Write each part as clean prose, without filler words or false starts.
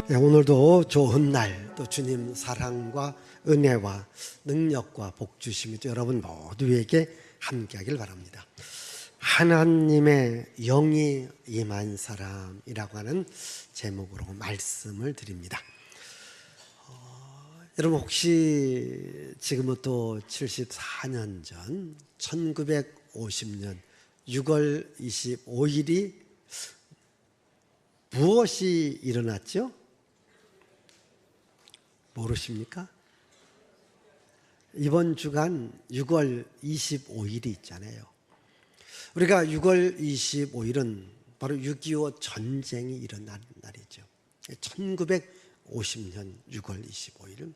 네, 오늘도 좋은 날, 또 주님 사랑과 은혜와 능력과 복 주심이 또 여러분 모두에게 함께하길 바랍니다. 하나님의 영이 임한 사람이라고 하는 제목으로 말씀을 드립니다. 여러분 혹시 지금부터 74년 전 1950년 6월 25일이 무엇이 일어났죠? 모르십니까? 이번 주간 6월 25일이 있잖아요. 우리가 6월 25일은 바로 6.25 전쟁이 일어난 날이죠. 1950년 6월 25일.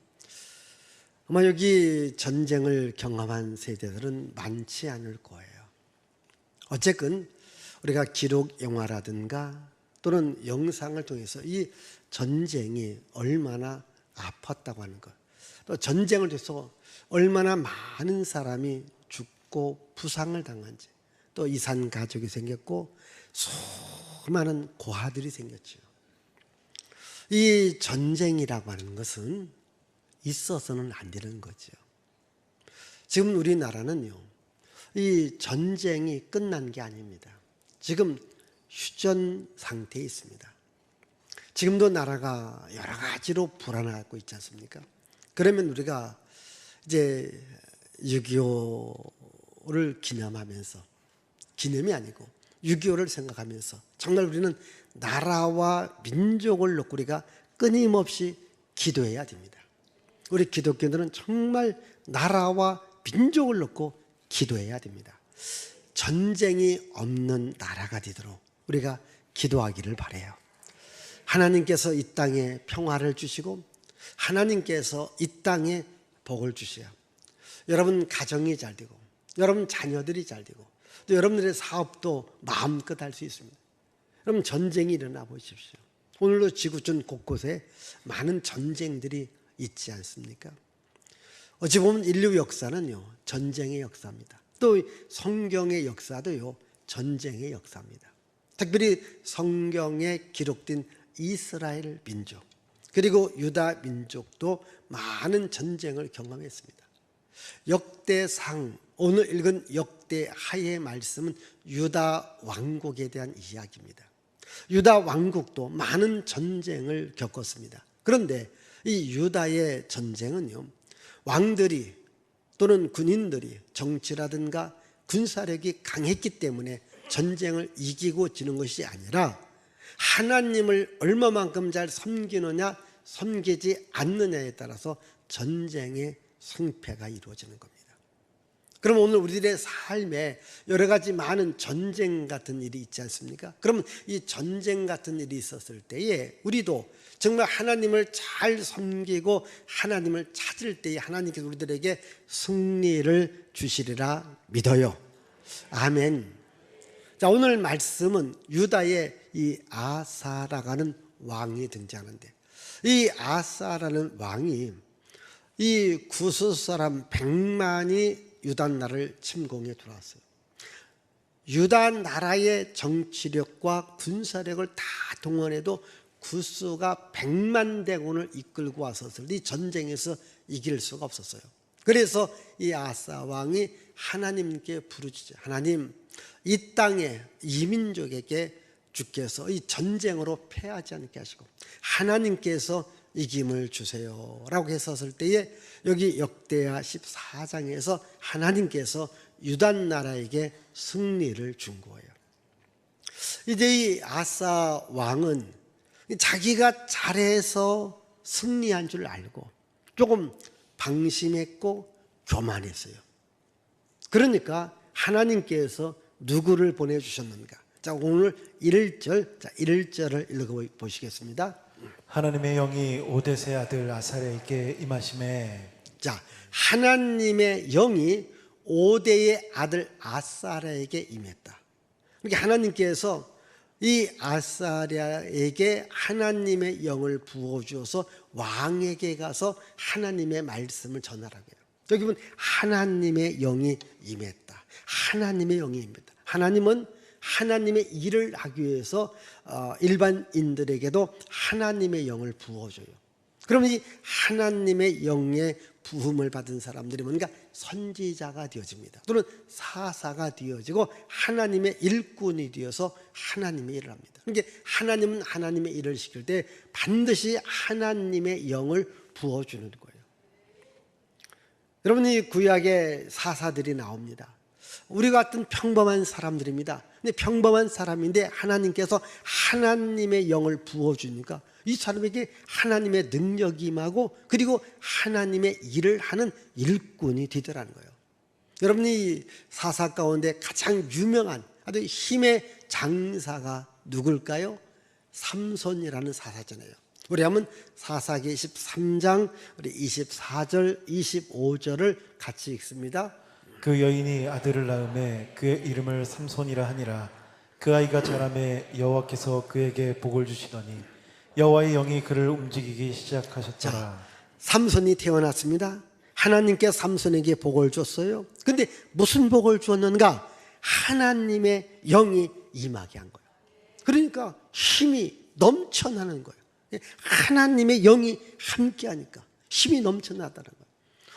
아마 여기 전쟁을 경험한 세대들은 많지 않을 거예요. 어쨌든 우리가 기록 영화라든가 또는 영상을 통해서 이 전쟁이 얼마나 아팠다고 하는 것, 또 전쟁을 통해서 얼마나 많은 사람이 죽고 부상을 당한지, 또 이산 가족이 생겼고 수많은 고아들이 생겼죠. 이 전쟁이라고 하는 것은 있어서는 안 되는 거죠. 지금 우리나라는요, 이 전쟁이 끝난 게 아닙니다. 지금 휴전 상태에 있습니다. 지금도 나라가 여러 가지로 불안하고 있지 않습니까? 그러면 우리가 이제 6.25를 기념하면서, 기념이 아니고 6.25를 생각하면서 정말 우리는 나라와 민족을 놓고 우리가 끊임없이 기도해야 됩니다. 우리 기독교인들은 정말 나라와 민족을 놓고 기도해야 됩니다. 전쟁이 없는 나라가 되도록 우리가 기도하기를 바라요. 하나님께서 이 땅에 평화를 주시고 하나님께서 이 땅에 복을 주셔야 여러분 가정이 잘 되고 여러분 자녀들이 잘 되고 또 여러분들의 사업도 마음껏 할 수 있습니다. 여러분 전쟁이 일어나 보십시오. 오늘도 지구촌 곳곳에 많은 전쟁들이 있지 않습니까? 어찌 보면 인류 역사는요, 전쟁의 역사입니다. 또 성경의 역사도요, 전쟁의 역사입니다. 특별히 성경에 기록된 이스라엘 민족 그리고 유다 민족도 많은 전쟁을 경험했습니다. 역대상, 오늘 읽은 역대하의 말씀은 유다 왕국에 대한 이야기입니다. 유다 왕국도 많은 전쟁을 겪었습니다. 그런데 이 유다의 전쟁은요, 왕들이 또는 군인들이 정치라든가 군사력이 강했기 때문에 전쟁을 이기고 지는 것이 아니라 하나님을 얼마만큼 잘 섬기느냐 섬기지 않느냐에 따라서 전쟁의 승패가 이루어지는 겁니다. 그럼 오늘 우리들의 삶에 여러 가지 많은 전쟁 같은 일이 있지 않습니까? 그러면 이 전쟁 같은 일이 있었을 때에 우리도 정말 하나님을 잘 섬기고 하나님을 찾을 때에 하나님께서 우리들에게 승리를 주시리라 믿어요. 아멘. 자, 오늘 말씀은 유다의 이 아사라고 하는 왕이 등장하는데, 이 아사라는 왕이 이 구스 사람 100만이 유다 나라를 침공해 들어왔어요. 유다 나라의 정치력과 군사력을 다 동원해도 구스가 100만 대군을 이끌고 왔었을 이 전쟁에서 이길 수가 없었어요. 그래서 이 아사 왕이 하나님께 부르짖어요. 하나님, 이 땅에 이 민족에게 주께서 이 전쟁으로 패하지 않게 하시고 하나님께서 이김을 주세요 라고 했었을 때에 여기 역대하 14장에서 하나님께서 유다 나라에게 승리를 준 거예요. 이제 이 아사 왕은 자기가 잘해서 승리한 줄 알고 조금 방심했고 교만했어요. 그러니까 하나님께서 누구를 보내주셨는가? 자, 오늘 1절을 읽어보시겠습니다. 하나님의 영이 오뎃의 아들 아사랴에게 임하심에, 자, 하나님의 영이 오뎃의 아들 아사랴에게 임했다. 그러니까 하나님께서 이 아사랴에게 하나님의 영을 부어주어서 왕에게 가서 하나님의 말씀을 전하라고 해요. 여기 보면 하나님의 영이 임했다. 하나님의 영이 임했다. 하나님은 하나님의 일을 하기 위해서 일반인들에게도 하나님의 영을 부어줘요. 그러면 이 하나님의 영의 부음을 받은 사람들이 뭔가 선지자가 되어집니다. 또는 사사가 되어지고 하나님의 일꾼이 되어서 하나님의 일을 합니다. 그러니까 하나님은 하나님의 일을 시킬 때 반드시 하나님의 영을 부어주는 거예요. 여러분, 이 구약에 사사들이 나옵니다. 우리 같은 평범한 사람들입니다. 근데 평범한 사람인데 하나님께서 하나님의 영을 부어주니까 이 사람에게 하나님의 능력이 임하고 그리고 하나님의 일을 하는 일꾼이 되더라는 거예요. 여러분이 사사 가운데 가장 유명한 아주 힘의 장사가 누굴까요? 삼손이라는 사사잖아요. 우리 한번 사사기 13장 우리 24절 25절을 같이 읽습니다. 그 여인이 아들을 낳음에 그의 이름을 삼손이라 하니라. 그 아이가 자라매 여호와께서 그에게 복을 주시더니 여호와의 영이 그를 움직이기 시작하셨더라. 자, 삼손이 태어났습니다. 하나님께 삼손에게 복을 줬어요. 근데 무슨 복을 주었는가? 하나님의 영이 임하게 한 거예요. 그러니까 힘이 넘쳐나는 거예요. 하나님의 영이 함께하니까 힘이 넘쳐나다는 거예요.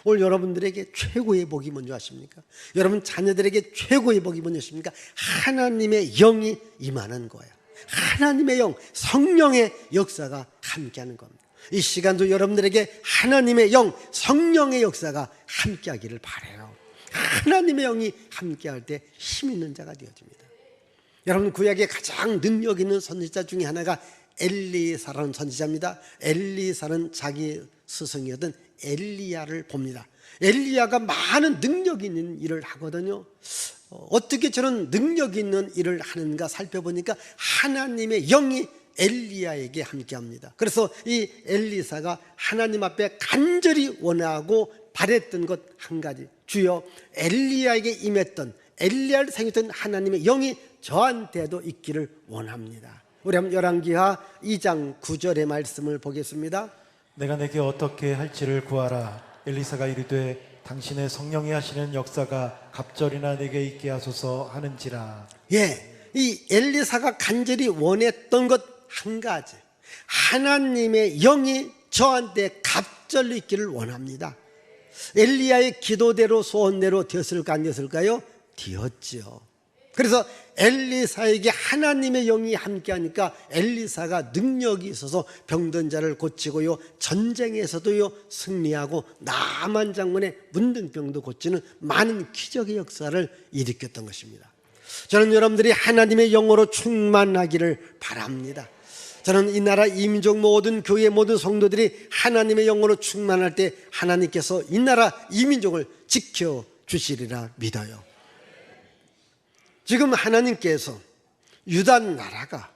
오늘 여러분들에게 최고의 복이 뭔지 아십니까? 여러분 자녀들에게 최고의 복이 뭔지 아십니까? 하나님의 영이 임하는 거예요. 하나님의 영, 성령의 역사가 함께하는 겁니다. 이 시간도 여러분들에게 하나님의 영, 성령의 역사가 함께하기를 바라요. 하나님의 영이 함께할 때 힘 있는 자가 되어집니다. 여러분, 구약의 가장 능력 있는 선지자 중에 하나가 엘리사라는 선지자입니다. 엘리사는 자기 스승이었던 엘리야를 봅니다. 엘리야가 많은 능력 있는 일을 하거든요. 어떻게 저런 능력 있는 일을 하는가 살펴보니까 하나님의 영이 엘리야에게 함께합니다. 그래서 이 엘리사가 하나님 앞에 간절히 원하고 바랬던 것 한 가지, 주여 엘리야에게 임했던 엘리야를 생겼던 하나님의 영이 저한테도 있기를 원합니다. 우리 한번 열왕기하 2장 9절의 말씀을 보겠습니다. 내가 내게 어떻게 할지를 구하라. 엘리사가 이르되 당신의 성령이 하시는 역사가 갑절이나 내게 있게 하소서 하는지라. 예, 이 엘리사가 간절히 원했던 것 한 가지, 하나님의 영이 저한테 갑절로 있기를 원합니다. 엘리야의 기도대로 소원대로 되었을까 안 되었을까요? 되었지요. 그래서 엘리사에게 하나님의 영이 함께하니까 엘리사가 능력이 있어서 병든 자를 고치고요, 전쟁에서도요 승리하고 나만 장군의 문둥병도 고치는 많은 기적의 역사를 일으켰던 것입니다. 저는 여러분들이 하나님의 영으로 충만하기를 바랍니다. 저는 이 나라 이민족 모든 교회 모든 성도들이 하나님의 영으로 충만할 때 하나님께서 이 나라 이민족을 지켜주시리라 믿어요. 지금 하나님께서 유다 나라가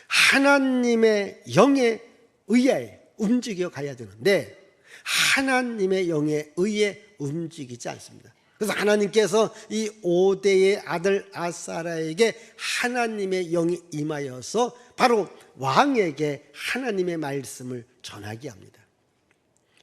하나님의 영에 의해 움직여 가야 되는데 하나님의 영에 의해 움직이지 않습니다. 그래서 하나님께서 이 5대의 아들 아사랴에게 하나님의 영이 임하여서 바로 왕에게 하나님의 말씀을 전하게 합니다.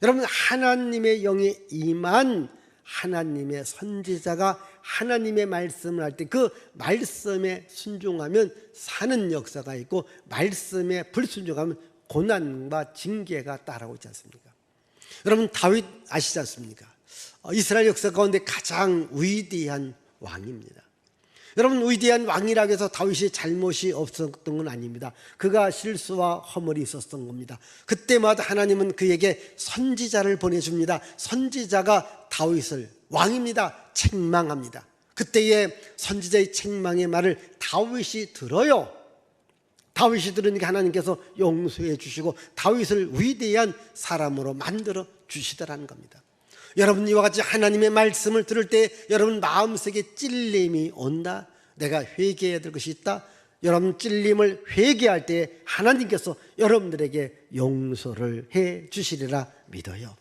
여러분, 하나님의 영이 임한 하나님의 선지자가 하나님의 말씀을 할 때 그 말씀에 순종하면 사는 역사가 있고 말씀에 불순종하면 고난과 징계가 따라오지 않습니까? 여러분, 다윗 아시지 않습니까? 이스라엘 역사 가운데 가장 위대한 왕입니다. 여러분, 위대한 왕이라고 해서 다윗이 잘못이 없었던 건 아닙니다. 그가 실수와 허물이 있었던 겁니다. 그때마다 하나님은 그에게 선지자를 보내줍니다. 선지자가 다윗을, 왕입니다, 책망합니다. 그때의 선지자의 책망의 말을 다윗이 들어요. 다윗이 들으니까 하나님께서 용서해 주시고 다윗을 위대한 사람으로 만들어 주시더라는 겁니다. 여러분, 이와 같이 하나님의 말씀을 들을 때 여러분 마음속에 찔림이 온다, 내가 회개해야 될 것이 있다, 여러분 찔림을 회개할 때 하나님께서 여러분들에게 용서를 해 주시리라 믿어요.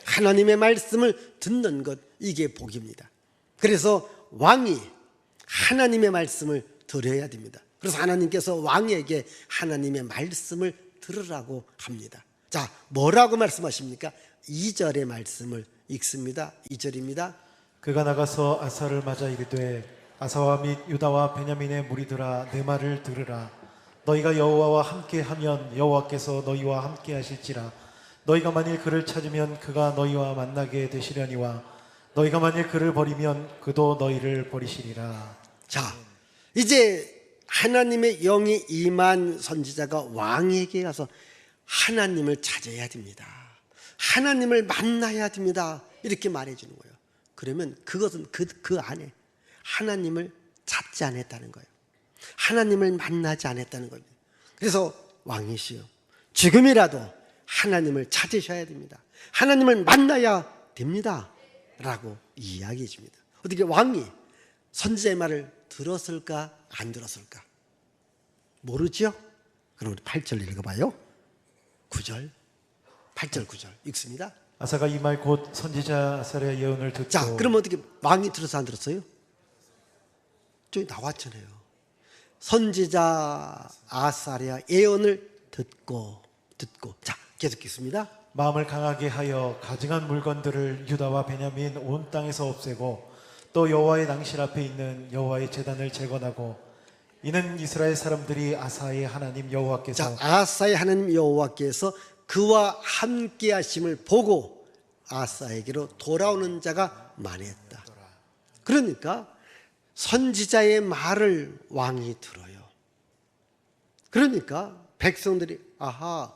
하나님의 말씀을 듣는 것, 이게 복입니다. 그래서 왕이 하나님의 말씀을 들어야 됩니다. 그래서 하나님께서 왕에게 하나님의 말씀을 들으라고 합니다. 자, 뭐라고 말씀하십니까? 2절의 말씀을 읽습니다. 2절입니다. 그가 나가서 아사를 맞아 이르되 아사와 및 유다와 베냐민의 무리들아 내 말을 들으라. 너희가 여호와와 함께하면 여호와께서 너희와 함께하실지라. 너희가 만일 그를 찾으면 그가 너희와 만나게 되시려니와 너희가 만일 그를 버리면 그도 너희를 버리시리라. 자, 이제 하나님의 영이 임한 선지자가 왕에게 가서 하나님을 찾아야 됩니다. 하나님을 만나야 됩니다. 이렇게 말해주는 거예요. 그러면 그것은 그 안에 하나님을 찾지 않았다는 거예요. 하나님을 만나지 않았다는 겁니다. 그래서 왕이시여, 지금이라도 하나님을 찾으셔야 됩니다. 하나님을 만나야 됩니다. 라고 이야기해 줍니다. 어떻게 왕이 선지자의 말을 들었을까 안 들었을까? 모르죠? 그럼 우리 8절 읽어봐요. 9절, 8절 9절 읽습니다. 아사가 이 말 곧 선지자 아사랴의 예언을 듣고 자, 그럼 어떻게 왕이 들었어 안 들었어요? 저기 나왔잖아요. 선지자 아사랴 예언을 듣고 자, 계속 읽습니다. 마음을 강하게 하여 가증한 물건들을 유다와 베냐민 온 땅에서 없애고 또 여호와의 낭실 앞에 있는 여호와의 제단을 재건하고 이는 이스라엘 사람들이 아사의 하나님 여호와께서 자, 아사의 하나님 여호와께서 그와 함께 하심을 보고 아사에게로 돌아오는 자가 많았다. 그러니까 선지자의 말을 왕이 들어요. 그러니까 백성들이 아하,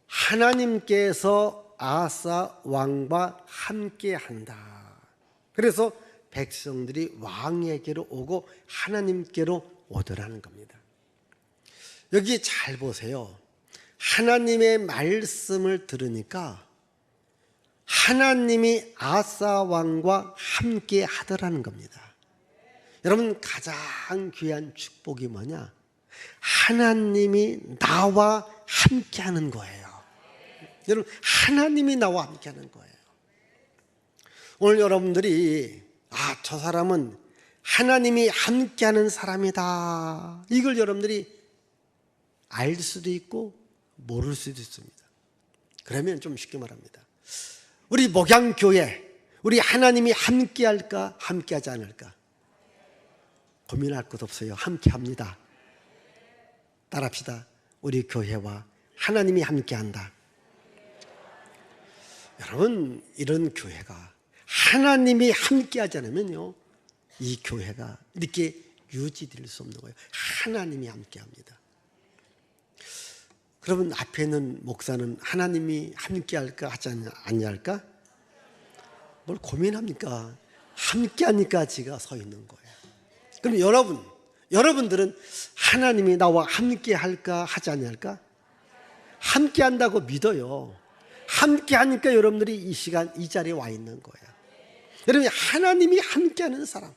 하나님께서 아사 왕과 함께 한다. 그래서 백성들이 왕에게로 오고 하나님께로 오더라는 겁니다. 여기 잘 보세요. 하나님의 말씀을 들으니까 하나님이 아사 왕과 함께 하더라는 겁니다. 여러분, 가장 귀한 축복이 뭐냐? 하나님이 나와 함께 하는 거예요. 여러분, 하나님이 나와 함께 하는 거예요. 오늘 여러분들이 저 사람은 하나님이 함께 하는 사람이다. 이걸 여러분들이 알 수도 있고 모를 수도 있습니다. 그러면 좀 쉽게 말합니다. 우리 목양교회, 우리 하나님이 함께 할까, 함께 하지 않을까? 고민할 것 없어요. 함께 합니다. 따라합시다. 우리 교회와 하나님이 함께 한다. 여러분, 이런 교회가 하나님이 함께 하지 않으면요, 이 교회가 이렇게 유지될 수 없는 거예요. 하나님이 함께 합니다. 그러면 앞에 있는 목사는 하나님이 함께 할까 하지 않냐 할까? 뭘 고민합니까? 함께 하니까 지가 서 있는 거예요. 그럼 여러분들은 하나님이 나와 함께 할까 하지 않냐 할까? 함께 한다고 믿어요. 함께 하니까 여러분들이 이 시간 이 자리에 와 있는 거예요. 여러분, 하나님이 함께 하는 사람.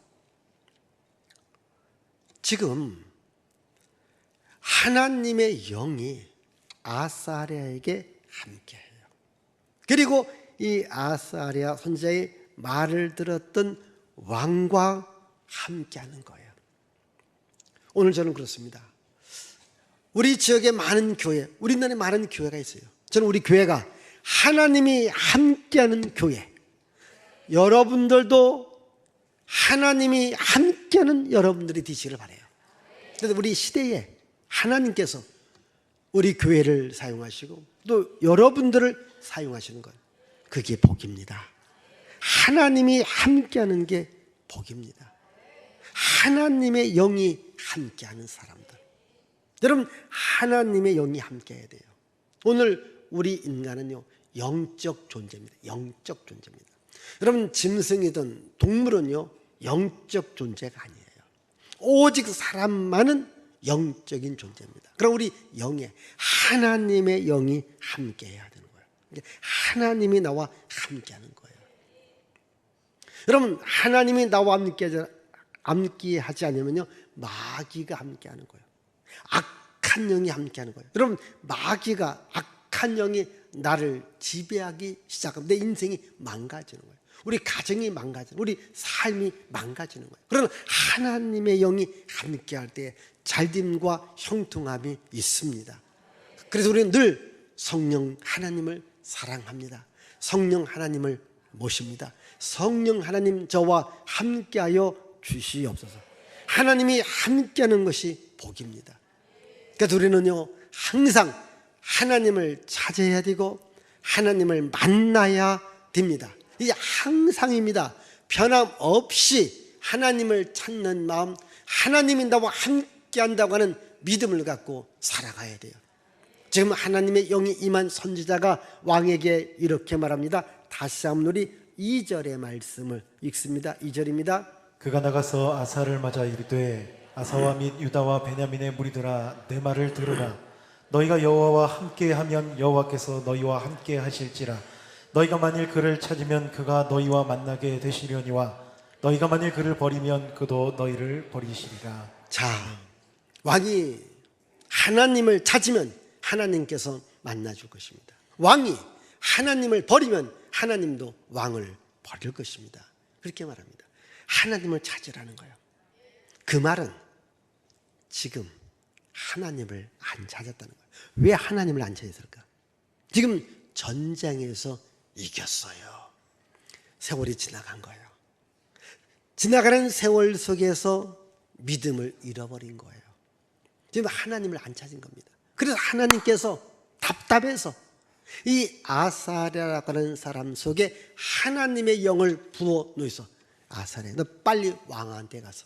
지금 하나님의 영이 아사랴에게 함께해요. 그리고 이 아사랴 선지자의 말을 들었던 왕과 함께하는 거예요. 오늘 저는 그렇습니다. 우리 지역에 많은 교회, 우리나라에 많은 교회가 있어요. 저는 우리 교회가 하나님이 함께하는 교회, 여러분들도 하나님이 함께하는 여러분들이 되시기를 바라요. 그래서 우리 시대에 하나님께서 우리 교회를 사용하시고 또 여러분들을 사용하시는 것, 그게 복입니다. 하나님이 함께하는 게 복입니다. 하나님의 영이 함께하는 사람들. 여러분, 하나님의 영이 함께해야 돼요. 오늘 우리 인간은요, 영적 존재입니다. 영적 존재입니다. 여러분, 짐승이든 동물은요, 영적 존재가 아니에요. 오직 사람만은 영적인 존재입니다. 그럼 우리 영에 하나님의 영이 함께해야 되는 거예요. 하나님이 나와 함께하는 거예요. 여러분, 하나님이 나와 함께하지 않으면요, 마귀가 함께하는 거예요. 악한 영이 함께하는 거예요. 여러분, 마귀가, 악한 영이 나를 지배하기 시작하면 내 인생이 망가지는 거예요. 우리 가정이 망가지는 거예요. 우리 삶이 망가지는 거예요. 그러나 하나님의 영이 함께할 때 잘됨과 형통함이 있습니다. 그래서 우리는 늘 성령 하나님을 사랑합니다. 성령 하나님을 모십니다. 성령 하나님 저와 함께하여 주시옵소서. 하나님이 함께하는 것이 복입니다. 그래서 우리는요 항상 하나님을 찾아야 되고 하나님을 만나야 됩니다. 이게 항상입니다. 변함없이 하나님을 찾는 마음, 하나님이 나와 함께한다고 하는 믿음을 갖고 살아가야 돼요. 지금 하나님의 영이 임한 선지자가 왕에게 이렇게 말합니다. 다시 한번 우리 2절의 말씀을 읽습니다. 2절입니다. 그가 나가서 아사를 맞아 이르되 아사와 및 유다와 베냐민의 무리들아 내 말을 들으라. 너희가 여호와와 함께하면 여호와께서 너희와 함께 하실지라. 너희가 만일 그를 찾으면 그가 너희와 만나게 되시려니와 너희가 만일 그를 버리면 그도 너희를 버리시리라. 자, 왕이 하나님을 찾으면 하나님께서 만나줄 것입니다. 왕이 하나님을 버리면 하나님도 왕을 버릴 것입니다. 그렇게 말합니다. 하나님을 찾으라는 거예요. 그 말은 지금 하나님을 안 찾았다는 거예요. 왜 하나님을 안 찾았을까? 지금 전쟁에서 이겼어요. 세월이 지나간 거예요. 지나가는 세월 속에서 믿음을 잃어버린 거예요. 지금 하나님을 안 찾은 겁니다. 그래서 하나님께서 답답해서 이 아사랴라고 하는 사람 속에 하나님의 영을 부어 놓으셔서 아사랴, 너 빨리 왕한테 가서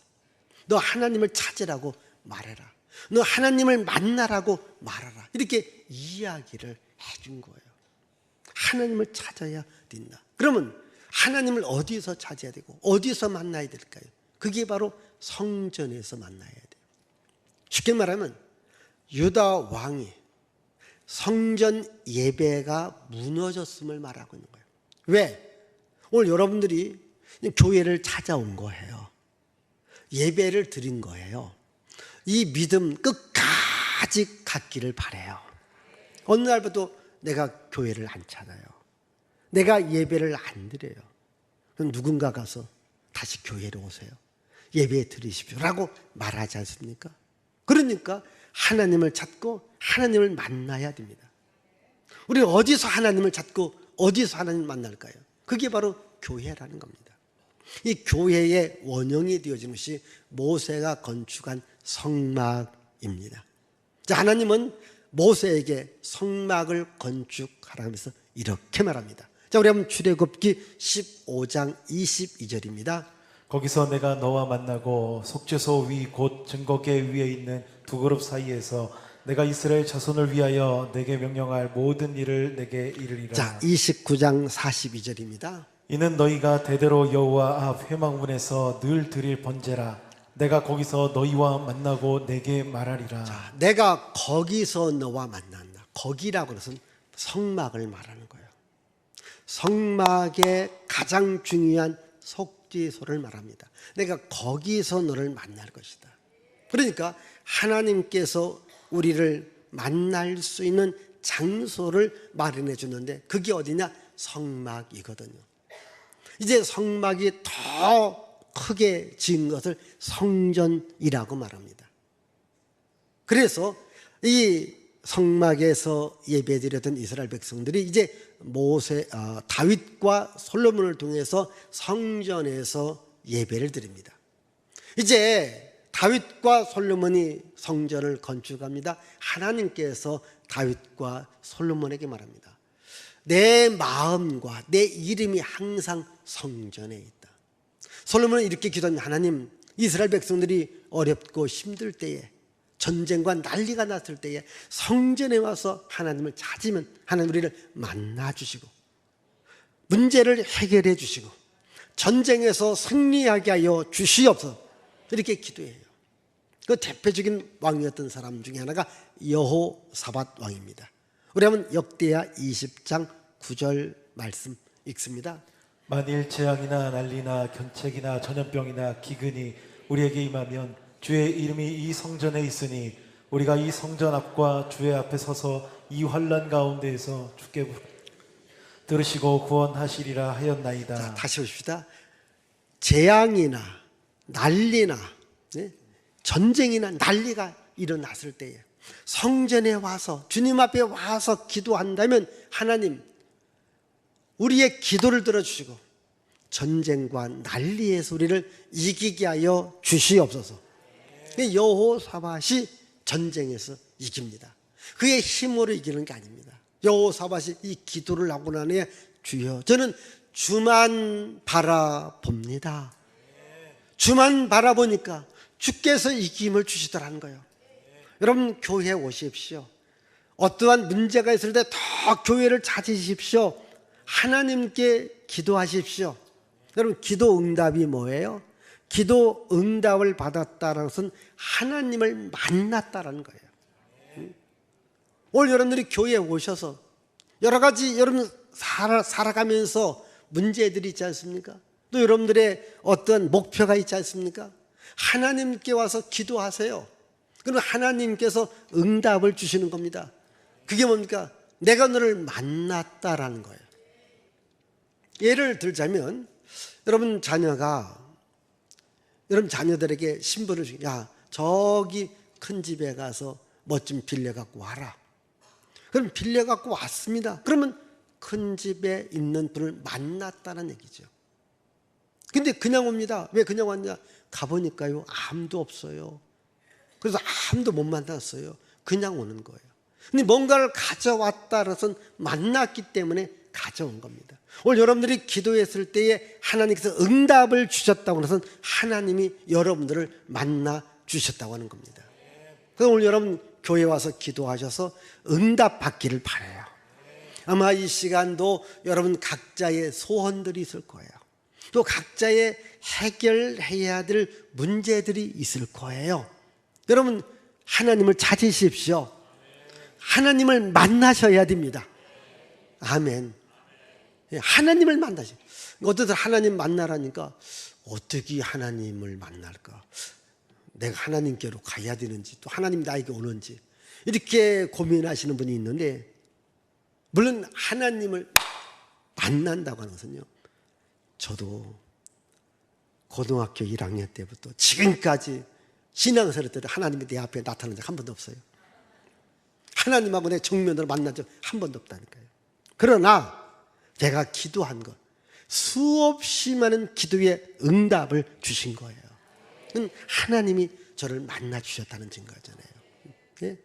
너 하나님을 찾으라고 말해라. 너 하나님을 만나라고 말하라. 이렇게 이야기를 해준 거예요. 하나님을 찾아야 된다. 그러면 하나님을 어디서 찾아야 되고 어디서 만나야 될까요? 그게 바로 성전에서 만나야 돼요. 쉽게 말하면 유다 왕이 성전 예배가 무너졌음을 말하고 있는 거예요. 왜? 오늘 여러분들이 교회를 찾아온 거예요. 예배를 드린 거예요. 이 믿음 끝까지 갖기를 바라요. 어느 날부터 내가 교회를 안 찾아요. 내가 예배를 안 드려요. 그럼 누군가 가서 다시 교회로 오세요. 예배 드리십시오 라고 말하지 않습니까? 그러니까 하나님을 찾고 하나님을 만나야 됩니다. 우리는 어디서 하나님을 찾고 어디서 하나님을 만날까요? 그게 바로 교회라는 겁니다. 이 교회의 원형이 되어지는 것이 모세가 건축한 성막입니다. 자, 하나님은 모세에게 성막을 건축하라면서 이렇게 말합니다. 자, 우리 한번 출애굽기 15장 22절입니다. 거기서 내가 너와 만나고 속죄소 위 곧 증거계 위에 있는 두 그룹 사이에서 내가 이스라엘 자손을 위하여 내게 명령할 모든 일을 내게 이르리라. 자, 29장 42절입니다. 이는 너희가 대대로 여호와 앞 회막문에서 늘 드릴 번제라. 내가 거기서 너희와 만나고 내게 말하리라. 자, 내가 거기서 너와 만난다. 거기라고 해서 성막을 말하는 거예요. 성막의 가장 중요한 속죄소를 말합니다. 내가 거기서 너를 만날 것이다. 그러니까 하나님께서 우리를 만날 수 있는 장소를 마련해 주는데 그게 어디냐? 성막이거든요. 이제 성막이 더 크게 지은 것을 성전이라고 말합니다. 그래서 이 성막에서 예배드렸던 이스라엘 백성들이 이제 다윗과 솔로몬을 통해서 성전에서 예배를 드립니다. 이제 다윗과 솔로몬이 성전을 건축합니다. 하나님께서 다윗과 솔로몬에게 말합니다. 내 마음과 내 이름이 항상 성전에 있다. 솔로몬은 이렇게 기도합니다. 하나님, 이스라엘 백성들이 어렵고 힘들 때에, 전쟁과 난리가 났을 때에 성전에 와서 하나님을 찾으면 하나님 우리를 만나주시고 문제를 해결해 주시고 전쟁에서 승리하게 하여 주시옵소서. 이렇게 기도해요. 그 대표적인 왕이었던 사람 중에 하나가 여호사밧 왕입니다. 우리 한번 역대하 20장 9절 말씀 읽습니다. 만일 재앙이나 난리나 견책이나 전염병이나 기근이 우리에게 임하면 주의 이름이 이 성전에 있으니 우리가 이 성전 앞과 주의 앞에 서서 이 환난 가운데에서 주께 들으시고 구원하시리라 하였나이다. 자, 다시 보십시다. 재앙이나 난리나 전쟁이나 난리가 일어났을 때에 성전에 와서 주님 앞에 와서 기도한다면 하나님 우리의 기도를 들어주시고 전쟁과 난리의 소리를 이기게 하여 주시옵소서. 여호사밧이 전쟁에서 이깁니다. 그의 힘으로 이기는 게 아닙니다. 여호사밧이 이 기도를 하고 난 후에 주여 저는 주만 바라봅니다. 주만 바라보니까 주께서 이김을 주시더라는 거예요. 여러분 교회에 오십시오. 어떠한 문제가 있을 때 더 교회를 찾으십시오. 하나님께 기도하십시오. 여러분 기도 응답이 뭐예요? 기도 응답을 받았다는 것은 하나님을 만났다는 거예요. 오늘 여러분들이 교회에 오셔서 여러 가지 여러분 살아가면서 문제들이 있지 않습니까? 또 여러분들의 어떤 목표가 있지 않습니까? 하나님께 와서 기도하세요. 그러면 하나님께서 응답을 주시는 겁니다. 그게 뭡니까? 내가 너를 만났다라는 거예요. 예를 들자면 여러분 자녀들에게 신분을 주고 야 저기 큰 집에 가서 뭐 좀 빌려 갖고 와라. 그럼 빌려 갖고 왔습니다. 그러면 큰 집에 있는 분을 만났다는 얘기죠. 근데 그냥 옵니다. 왜 그냥 왔냐? 가보니까요 아무도 없어요. 그래서 아무도 못 만났어요. 그냥 오는 거예요. 근데 뭔가를 가져왔다는 것은 만났기 때문에 가져온 겁니다. 오늘 여러분들이 기도했을 때에 하나님께서 응답을 주셨다고 해서 하나님이 여러분들을 만나 주셨다고 하는 겁니다. 그래서 오늘 여러분 교회 와서 기도하셔서 응답 받기를 바라요. 아마 이 시간도 여러분 각자의 소원들이 있을 거예요. 또 각자의 해결해야 될 문제들이 있을 거예요. 여러분 하나님을 찾으십시오. 하나님을 만나셔야 됩니다. 아멘. 하나님을 만나시. 어떤 하나님 만나라니까 어떻게 하나님을 만날까? 내가 하나님께로 가야 되는지 또 하나님 나에게 오는지 이렇게 고민하시는 분이 있는데 물론 하나님을 만난다고 하는 것은요. 저도 고등학교 1학년 때부터 지금까지 신앙생활 때도 하나님이 내 앞에 나타난 적 한 번도 없어요. 하나님하고 내 정면으로 만난 적 한 번도 없다니까요. 그러나 제가 기도한 것 수없이 많은 기도의 응답을 주신 거예요. 하나님이 저를 만나 주셨다는 증거잖아요. 네?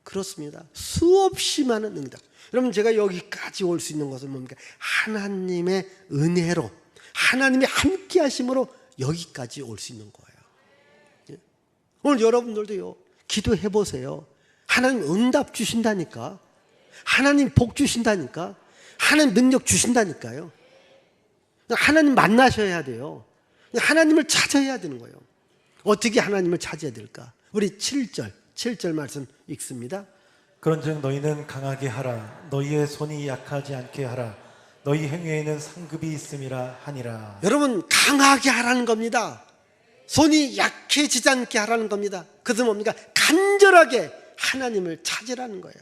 그렇습니다. 수없이 많은 응답. 여러분 제가 여기까지 올 수 있는 것은 뭡니까? 하나님의 은혜로 하나님이 함께 하심으로 여기까지 올 수 있는 거예요. 네? 오늘 여러분들도요 기도해 보세요. 하나님 응답 주신다니까. 하나님 복 주신다니까. 하나님 능력 주신다니까요. 하나님 만나셔야 돼요. 하나님을 찾아야 되는 거예요. 어떻게 하나님을 찾아야 될까? 우리 7절 말씀 읽습니다. 그런즉 너희는 강하게 하라. 너희의 손이 약하지 않게 하라. 너희 행위에는 상급이 있음이라 하니라. 여러분 강하게 하라는 겁니다. 손이 약해지지 않게 하라는 겁니다. 그것은 뭡니까? 간절하게 하나님을 찾으라는 거예요.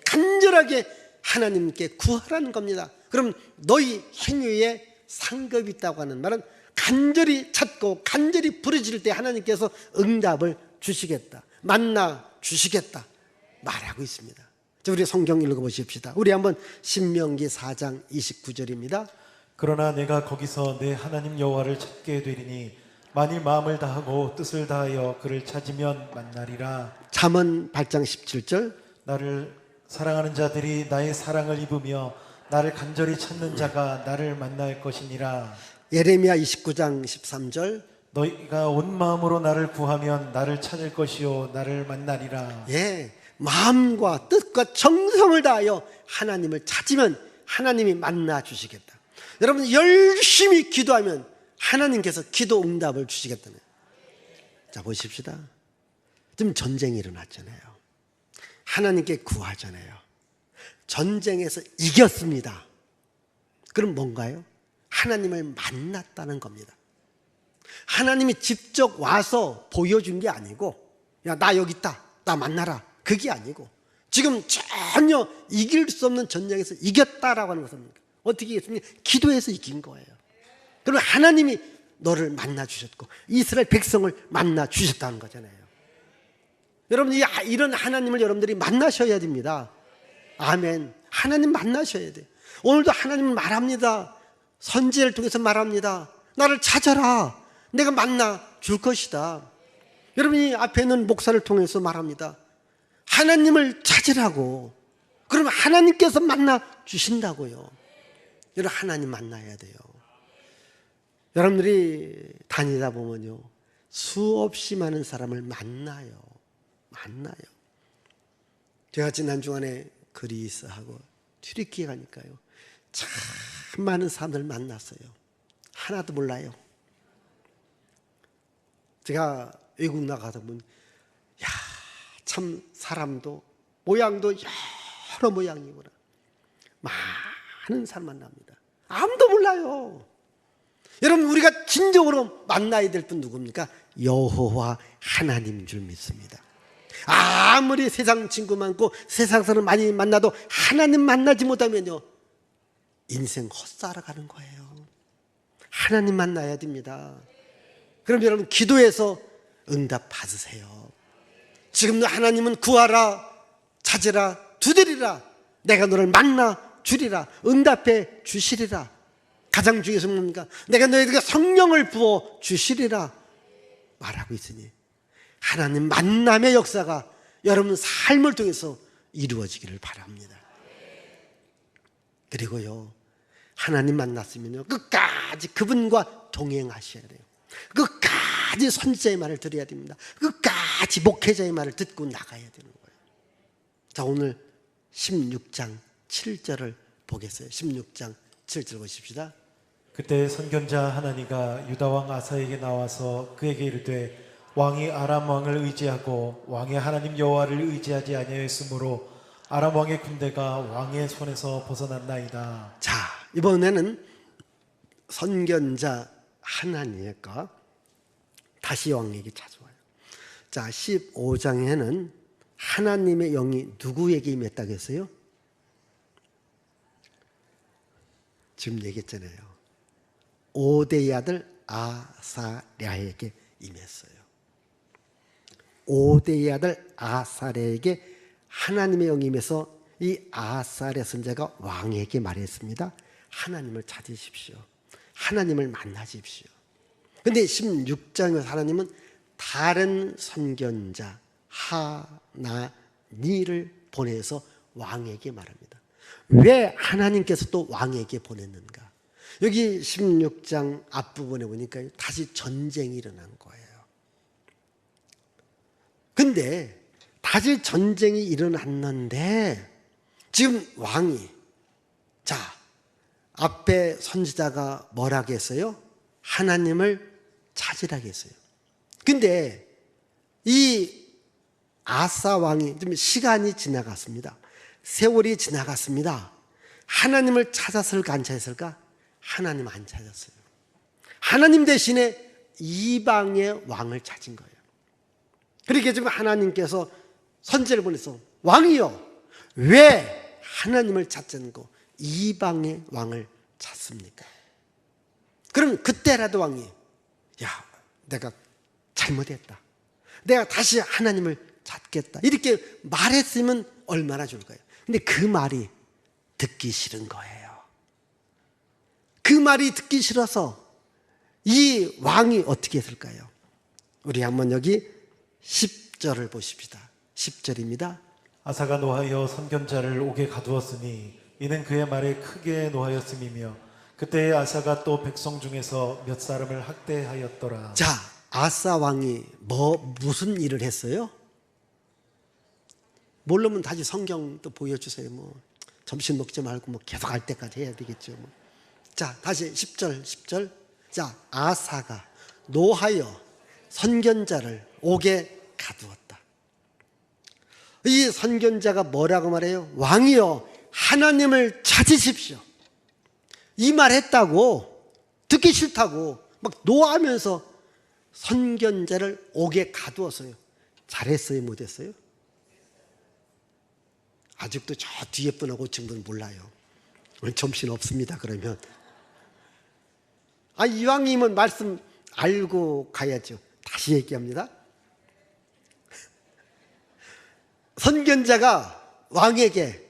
간절하게 하나님께 구하라는 겁니다. 그럼 너희 행위에 상급이 있다고 하는 말은 간절히 찾고 간절히 부르짖을 때 하나님께서 응답을 주시겠다, 만나 주시겠다 말하고 있습니다. 자, 우리 성경 읽어보십시다. 우리 한번 신명기 4장 29절입니다. 그러나 내가 거기서 내 하나님 여호와를 찾게 되리니 만일 마음을 다하고 뜻을 다하여 그를 찾으면 만나리라. 잠언 8장 17절. 나를 사랑하는 자들이 나의 사랑을 입으며 나를 간절히 찾는 자가 나를 만날 것이니라. 예레미야 29장 13절. 너희가 온 마음으로 나를 구하면 나를 찾을 것이요 나를 만나리라. 예, 마음과 뜻과 정성을 다하여 하나님을 찾으면 하나님이 만나 주시겠다. 여러분 열심히 기도하면 하나님께서 기도 응답을 주시겠다는. 자 보십시다. 지금 전쟁이 일어났잖아요. 하나님께 구하잖아요. 전쟁에서 이겼습니다. 그럼 뭔가요? 하나님을 만났다는 겁니다. 하나님이 직접 와서 보여준 게 아니고 야 나 여기 있다 나 만나라 그게 아니고 지금 전혀 이길 수 없는 전쟁에서 이겼다라고 하는 것은 어떻게 이겼습니까? 기도해서 이긴 거예요. 그러면 하나님이 너를 만나 주셨고 이스라엘 백성을 만나 주셨다는 거잖아요. 여러분 이런 하나님을 여러분들이 만나셔야 됩니다. 아멘. 하나님 만나셔야 돼요. 오늘도 하나님은 말합니다. 선지자를 통해서 말합니다. 나를 찾아라. 내가 만나 줄 것이다. 여러분이 앞에 있는 목사를 통해서 말합니다. 하나님을 찾으라고. 그러면 하나님께서 만나 주신다고요. 여러분, 하나님 만나야 돼요. 여러분들이 다니다 보면요, 수없이 많은 사람을 만나요. 제가 지난 주간에 그리스하고 튀르키예 가니까요, 참 많은 사람들 만났어요. 하나도 몰라요. 제가 외국 나가다 보면 참 사람도 모양도 여러 모양이구나. 많은 사람 만납니다. 아무도 몰라요. 여러분, 우리가 진정으로 만나야 될 분 누굽니까? 여호와 하나님인 줄 믿습니다. 아무리 세상 친구 많고 세상 사람 많이 만나도 하나님 만나지 못하면요, 인생 헛살아가는 거예요. 하나님 만나야 됩니다. 그럼 여러분, 기도해서 응답 받으세요. 지금도 하나님은 구하라, 찾으라, 두드리라, 내가 너를 만나 주리라, 응답해 주시리라. 가장 중요해서 뭡니까? 내가 너희에게 성령을 부어 주시리라 말하고 있으니 하나님 만남의 역사가 여러분 삶을 통해서 이루어지기를 바랍니다. 그리고요, 하나님 만났으면요, 끝까지 그분과 동행하셔야 돼요. 끝까지 선지자의 말을 들어야 됩니다. 끝까지 목회자의 말을 듣고 나가야 되는 거예요. 자, 오늘 16장 7절을 보겠어요. 16장 7절 보십시다. 그때 선견자 하나니가 유다 왕 아사에게 나와서 그에게 이르되 왕이 아람 왕을 의지하고 왕의 하나님 여호와를 의지하지 아니하였으므로 아람 왕의 군대가 왕의 손에서 벗어났나이다. 자, 이번에는 선견자 하나니가 다시 왕에게 찾아와요. 자, 15장에는 하나님의 영이 누구에게 임했다고 했어요? 지금 얘기했잖아요. 오데의 아들 아사랴에게 임했어요. 오데의 아들 아사랴에게 하나님의 영이 임해서 이 아사랴 선지자가 왕에게 말했습니다. 하나님을 찾으십시오. 하나님을 만나십시오. 근데 16장에서 하나님은 다른 선견자 하나니를 보내서 왕에게 말합니다. 왜 하나님께서 또 왕에게 보냈는가? 여기 16장 앞부분에 보니까 다시 전쟁이 일어난 거예요. 근데 다시 전쟁이 일어났는데 지금 왕이, 자, 앞에 선지자가 뭐라고 했어요? 하나님을 찾으라고 했어요. 근데 이 아사 왕이 좀 시간이 지나갔습니다. 세월이 지나갔습니다. 하나님을 찾았을까 안 찾았을까? 하나님 안 찾았어요. 하나님 대신에 이방의 왕을 찾은 거예요. 그렇게 지금 하나님께서 선지자를 보내서 왕이요, 왜 하나님을 찾지 않고 이방의 왕을 찾습니까? 그럼 그때라도 왕이, 야, 내가 잘못했다, 내가 다시 하나님을 찾겠다, 이렇게 말했으면 얼마나 좋을까요? 근데 그 말이 듣기 싫은 거예요. 그 말이 듣기 싫어서 이 왕이 어떻게 했을까요? 우리 한번 여기 10절을 보십시다. 10절입니다. 아사가 노하여 선견자를 옥에 가두었으니 이는 그의 말에 크게 노하였음이며 그때의 아사가 또 백성 중에서 몇 사람을 학대하였더라. 자, 아사 왕이 무슨 일을 했어요? 모르면 다시 성경 또 보여주세요. 뭐 점심 먹지 말고 뭐 계속 할 때까지 해야 되겠죠. 뭐. 자, 다시 10절. 자, 아사가 노하여 선견자를 옥에 가두었다. 이 선견자가 뭐라고 말해요? 왕이여, 하나님을 찾으십시오. 이 말 했다고, 듣기 싫다고 막 노하면서 선견자를 옥에 가두었어요. 잘했어요, 못했어요? 아직도 저 뒤에 분하고 지금은 몰라요. 오늘 정신 없습니다. 그러면 이왕이면 말씀 알고 가야죠. 다시 얘기합니다. 선견자가 왕에게,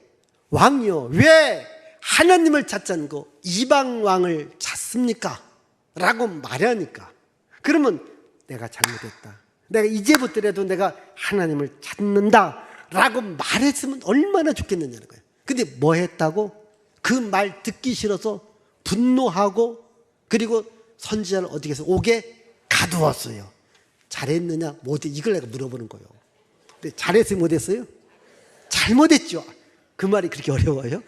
왕이요, 왜 하나님을 찾지 않고 이방 왕을 찾습니까? 라고 말하니까 그러면 내가 잘못했다, 내가 이제부터라도 내가 하나님을 찾는다 라고 말했으면 얼마나 좋겠느냐는 거예요. 근데 뭐 했다고? 그 말 듣기 싫어서 분노하고 그리고 선지자를 어떻게 해서 옥에 가두었어요. 잘했느냐 못했, 이걸 내가 물어보는 거예요. 근데 잘했어요 못했어요? 잘못했죠. 그 말이 그렇게 어려워요?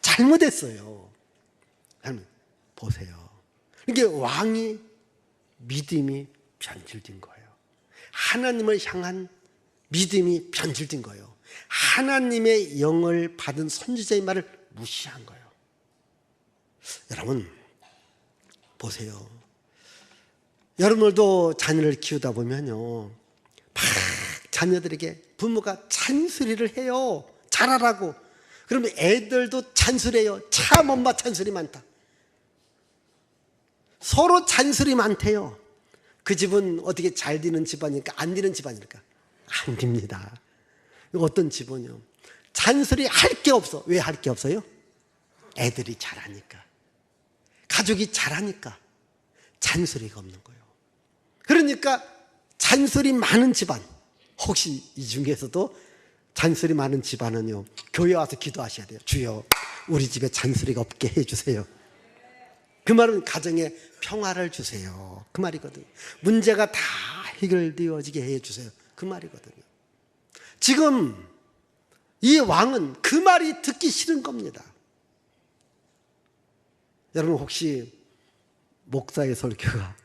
잘못했어요. 보세요. 이게 왕이 믿음이 변질된 거예요. 하나님을 향한 믿음이 변질된 거예요. 하나님의 영을 받은 선지자의 말을 무시한 거예요. 여러분 보세요. 여러분들도 자녀를 키우다 보면요, 막 자녀들에게 부모가 잔소리를 해요. 잘하라고. 그러면 애들도 잔소리해요. 참 엄마 잔소리 많다. 서로 잔소리 많대요. 그 집은 어떻게 잘 되는 집안일까? 안 되는 집안일까? 안 됩니다. 어떤 집은요, 잔소리 할 게 없어. 왜 할 게 없어요? 애들이 잘하니까, 가족이 잘하니까 잔소리가 없는 거예요. 그러니까 잔소리 많은 집안, 혹시 이 중에서도 잔소리 많은 집안은요, 교회 와서 기도하셔야 돼요. 주여 우리 집에 잔소리가 없게 해주세요. 그 말은 가정에 평화를 주세요, 그 말이거든요. 문제가 다 해결되어지게 해주세요, 그 말이거든요. 지금 이 왕은 그 말이 듣기 싫은 겁니다. 여러분 혹시 목사의 설교가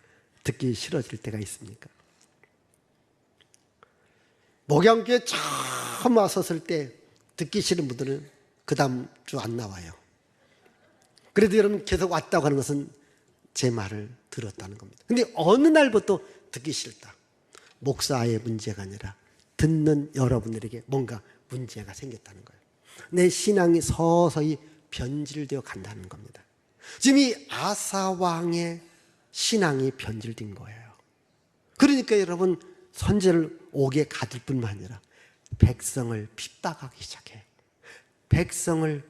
듣기 싫어질 때가 있습니까? 목양교에 처음 왔었을 때 듣기 싫은 분들은 그 다음 주 안 나와요. 그래도 여러분 계속 왔다고 하는 것은 제 말을 들었다는 겁니다. 근데 어느 날부터 듣기 싫다. 목사의 문제가 아니라 듣는 여러분들에게 뭔가 문제가 생겼다는 거예요. 내 신앙이 서서히 변질되어 간다는 겁니다. 지금 이 아사 왕의 신앙이 변질된 거예요. 그러니까 여러분 선지자를 옥에 가둘 뿐만 아니라 백성을 핍박하기 시작해. 백성을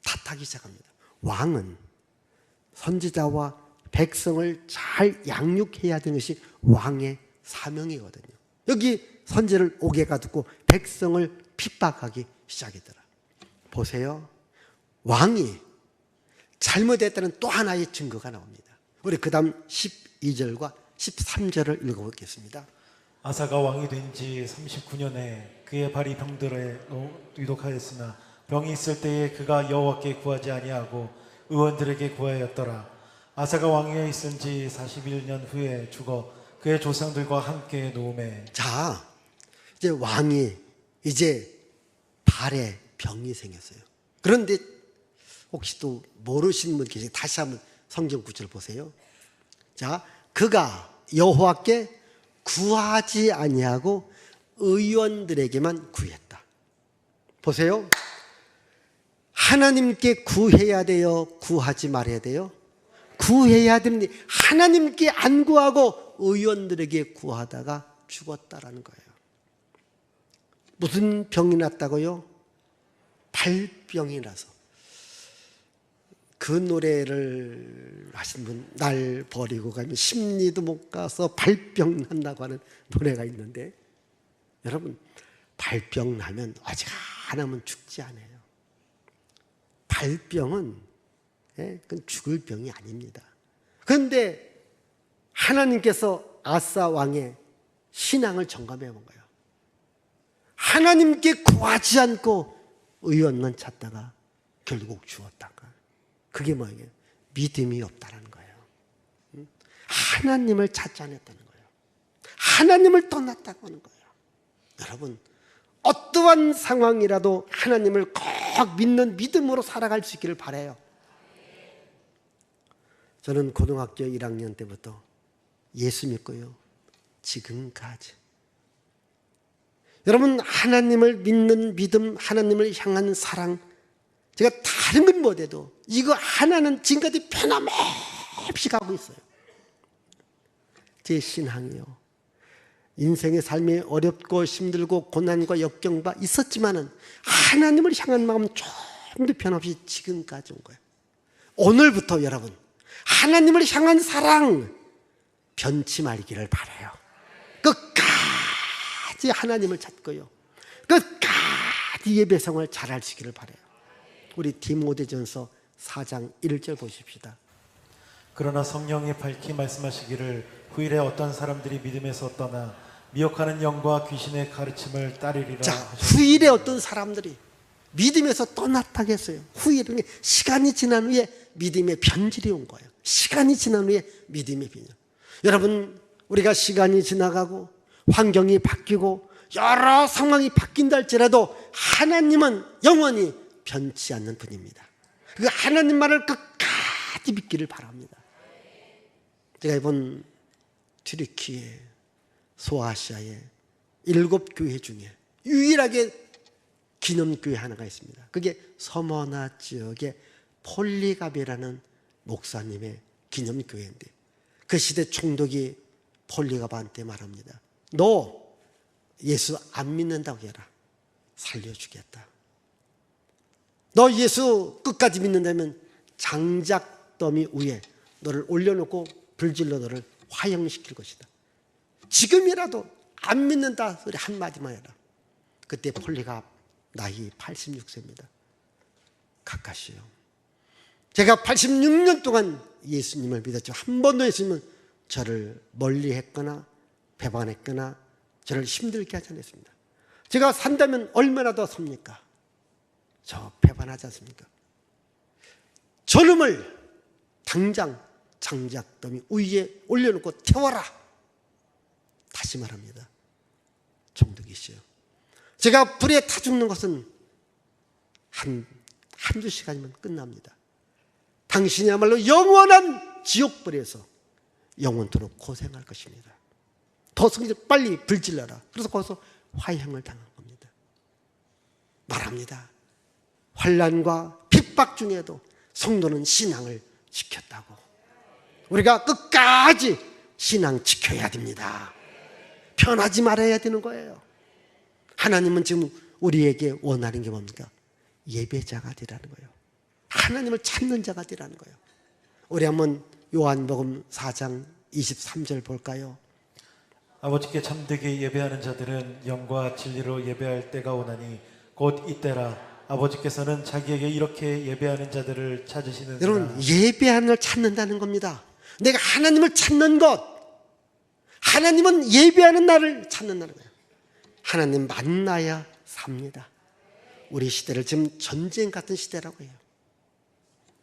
탓하기 시작합니다. 왕은 선지자와 백성을 잘 양육해야 되는 것이 왕의 사명이거든요. 여기 선지자를 옥에 가두고 백성을 핍박하기 시작하더라. 보세요. 왕이 잘못했다는 또 하나의 증거가 나옵니다. 우리 그 다음 12절과 13절을 읽어보겠습니다. 아사가 왕이 된 지 39년에 그의 발이 병들에 위독하였으나 병이 있을 때에 그가 여호와께 구하지 아니하고 의원들에게 구하였더라. 아사가 왕위에 있은 지 41년 후에 죽어 그의 조상들과 함께 누움에. 자, 이제 왕이 이제 발에 병이 생겼어요. 그런데 혹시 또 모르시는 분 계세요? 다시 한번 성경 구절 보세요. 자, 그가 여호와께 구하지 아니하고 의원들에게만 구했다. 보세요. 하나님께 구해야 돼요? 구하지 말아야 돼요? 구해야 되는데 하나님께 안 구하고 의원들에게 구하다가 죽었다라는 거예요. 무슨 병이 났다고요? 발병이 나서. 그 노래를 하신 분, 날 버리고 가면 심리도 못 가서 발병 난다고 하는 노래가 있는데, 여러분 발병 나면 어지간하면 죽지 않아요. 발병은 그건 죽을 병이 아닙니다. 그런데 하나님께서 아사 왕의 신앙을 점검해 본 거예요. 하나님께 구하지 않고 의원만 찾다가 결국 죽었다가. 그게 뭐예요? 믿음이 없다는 거예요. 하나님을 찾지 않았다는 거예요. 하나님을 떠났다고 하는 거예요. 여러분, 어떠한 상황이라도 하나님을 꼭 믿는 믿음으로 살아갈 수 있기를 바라요. 저는 고등학교 1학년 때부터 예수 믿고요, 지금까지 여러분 하나님을 믿는 믿음, 하나님을 향한 사랑, 제가 다른 건 못해도 이거 하나는 지금까지 변함없이 가고 있어요. 제 신앙이요, 인생의 삶이 어렵고 힘들고 고난과 역경과 있었지만은 하나님을 향한 마음 변함없이 지금까지 온 거예요. 오늘부터 여러분 하나님을 향한 사랑 변치 말기를 바라요. 끝까지 하나님을 찾고요, 끝까지 예배 생활 잘하시기를 바라요. 우리 디모데전서 4장 1절 보십시다. 그러나 성령이 밝히 말씀하시기를 후일에 어떤 사람들이 믿음에서 떠나 미혹하는 영과 귀신의 가르침을 따르리라 자, 하셨습니다. 후일에 어떤 사람들이 믿음에서 떠났다고 했어요. 후일은 시간이 지난 후에 믿음의 변질이 온 거예요. 시간이 지난 후에 믿음의 변질. 여러분, 우리가 시간이 지나가고 환경이 바뀌고 여러 상황이 바뀐다 할지라도 하나님은 영원히 변치 않는 분입니다. 그 하나님 말을 끝까지 믿기를 바랍니다. 제가 이번 튀르키예, 소아시아의 7교회 중에 유일하게 기념교회 하나가 있습니다. 그게 서머나 지역의 폴리갑이라는 목사님의 기념교회인데, 그 시대 총독이 폴리갑한테 말합니다. 너 예수 안 믿는다고 해라. 살려주겠다. 너 예수 끝까지 믿는다면 장작더미 위에 너를 올려놓고 불질러 너를 화형시킬 것이다. 지금이라도 안 믿는다 소리 한마디만 해라. 그때 폴리갑 나이 86세입니다. 가까이요. 제가 86년 동안 예수님을 믿었죠. 한 번도 예수님은 저를 멀리했거나 배반했거나 저를 힘들게 하지 않았습니다. 제가 산다면 얼마나 더 삽니까? 저 배반하지 않습니까? 저놈을 당장 장작더미 위에 올려놓고 태워라. 다시 말합니다. 총독이시여, 제가 불에 타 죽는 것은 한두 시간이면 끝납니다. 당신이야말로 영원한 지옥불에서 영원토록 고생할 것입니다. 더 빨리 불질러라. 그래서 거기서 화형을 당한 겁니다. 말합니다. 환난과 핍박 중에도 성도는 신앙을 지켰다고. 우리가 끝까지 신앙 지켜야 됩니다. 변하지 말아야 되는 거예요. 하나님은 지금 우리에게 원하는 게 뭡니까? 예배자가 되라는 거예요. 하나님을 찾는 자가 되라는 거예요. 우리 한번 요한복음 4장 23절 볼까요? 아버지께 참되게 예배하는 자들은 영과 진리로 예배할 때가 오나니 곧 이때라. 아버지께서는 자기에게 이렇게 예배하는 자들을 찾으시는. 여러분, 예배하는 걸 찾는다는 겁니다. 내가 하나님을 찾는 것, 하나님은 예배하는 나를 찾는다는 거예요. 하나님 만나야 삽니다. 우리 시대를 지금 전쟁 같은 시대라고 해요.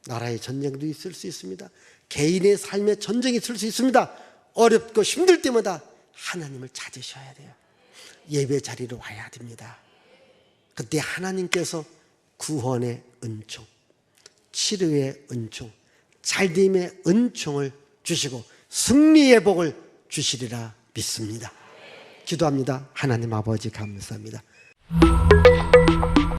나라의 전쟁도 있을 수 있습니다. 개인의 삶에 전쟁이 있을 수 있습니다. 어렵고 힘들 때마다 하나님을 찾으셔야 돼요. 예배 자리로 와야 됩니다. 그때 하나님께서 구원의 은총, 치료의 은총, 잘됨의 은총을 주시고 승리의 복을 주시리라 믿습니다. 기도합니다. 하나님 아버지 감사합니다.